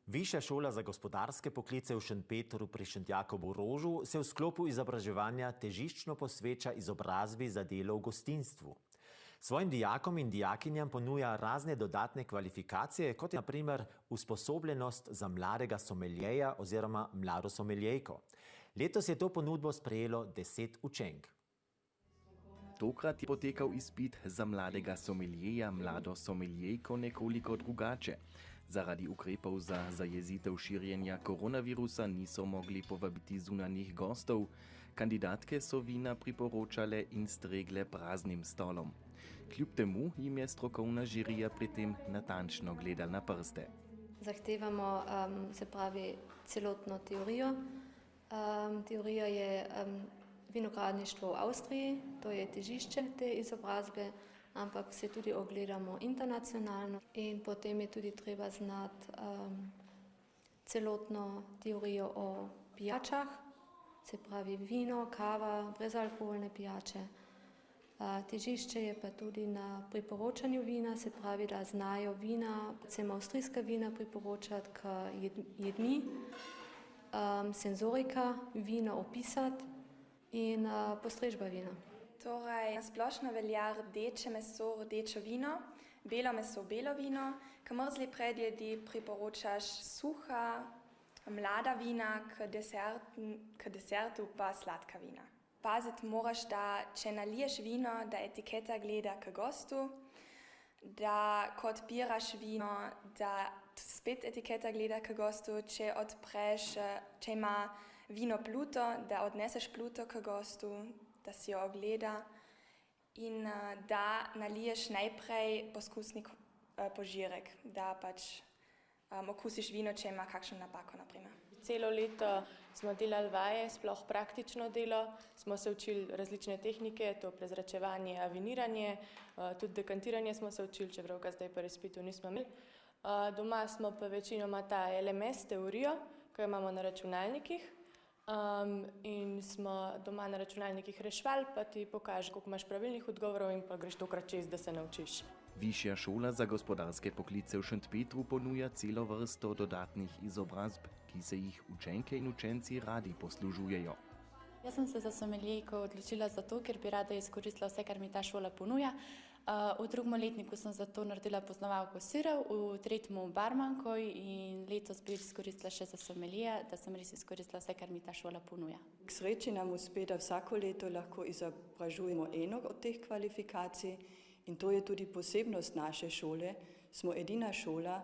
Višja šola za gospodarske poklice v Šentpetru pri Šentjakobu Rožu se v sklopu izobraževanja težiščno posveča izobrazbi za delo v gostinstvu. Svojim dijakom in dijakinjam ponuja razne dodatne kvalifikacije, kot je na primer usposobljenost za mladega someljeja oziroma mlado someljejko. Letos je to ponudbo sprejelo 10 učenk. Tokrat je potekal izpit za mladega someljeja, mlado someljejko nekoliko drugače. Zaradi ukrepov za zajezitev širjenja koronavirusa niso mogli povabiti zunanjih gostov. Kandidatke so vina priporočale in stregle praznim stolom. Kljub temu jim je strokovna žirija pri tem natančno gledala na prste. Zahtevamo celotno teorijo. Teorija je vinogradništvo v Avstriji, to je težišče te izobrazbe, ampak se tudi ogledamo internacionalno in potem je tudi treba znati celotno teorijo o pijačah, se pravi vino, kava, brezalkoholne pijače. Težišče je pa tudi na priporočanju vina, se pravi, da znajo vina, predvsem avstrijska vina priporočati k jedmi, senzorika, vino opisati in postrežba vina. Torej, na splošno velja rdeče meso, rdečo vino, belo meso, belo vino. K mrzli predjedi priporočaš suha, mlada vina, k desertu pa sladka vina. Paziti moraš, da če naliješ vino, da etiketa gleda k gostu, da ko odpiraš vino, da spet etiketa gleda k gostu, če odpreš, če ima vino pluto, da odneseš pluto k gostu, da si jo ogleda in da naliješ najprej poskusni požirek, da pač okusiš vino, če ima kakšno napako, naprimer. Celo leto smo delali vaje, sploh praktično delo, smo se učili različne tehnike, to prezračevanje, aviniranje, tudi dekantiranje smo se učili, čeprav ga zdaj pa izpitu nismo imeli. Doma smo pa večinoma ta LMS teorijo, ki jo imamo na računalnikih, in smo doma na računalnikih reševali, pa ti pokaže, koliko imaš pravilnih odgovorov in pa greš tokrat čez, da se naučiš. Višja šola za gospodarske poklice v Šentpetru ponuja celo vrsto dodatnih izobrazb, ki se jih učenke in učenci radi poslužujejo. Jaz sem se za someljejko odločila zato, ker bi rada izkoristila vse, kar mi ta šola ponuja. V drugem letniku sem zato naredila poznavalko sirov, v tretjem barmanko in letos bi izkoristila še za someljeja, da sem res izkoristila vse, kar mi ta šola ponuja. K sreči nam uspe, da vsako leto lahko izobražujemo eno od teh kvalifikacij in to je tudi posebnost naše šole. Smo edina šola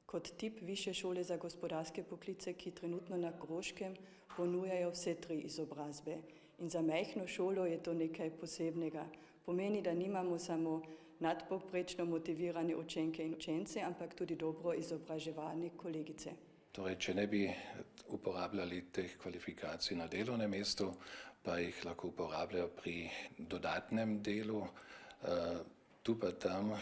kot tip višje šole za gospodarske poklice, ki trenutno na Koroškem ponujajo vse 3 izobrazbe. In za majhno šolo je to nekaj posebnega. Pomeni, da nimamo samo nadpovprečno motivirane učenke in učence, ampak tudi dobro izobraževane kolegice. Torej, če ne bi uporabljali teh kvalifikacij na delovnem mestu, pa jih lahko uporabljajo pri dodatnem delu, tu pa tam,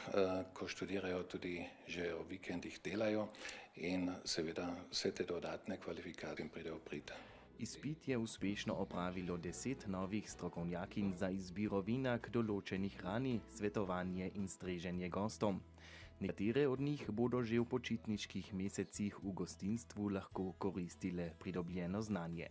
ko študirajo, tudi že o vikendih delajo in seveda vse te dodatne kvalifikacije pridejo v prid. Izpit je uspešno opravilo 10 novih strokovnjakinj za izbiro vina k določeni hrani, svetovanje in streženje gostom. Nekatere od njih bodo že v počitniških mesecih v gostinstvu lahko koristile pridobljeno znanje.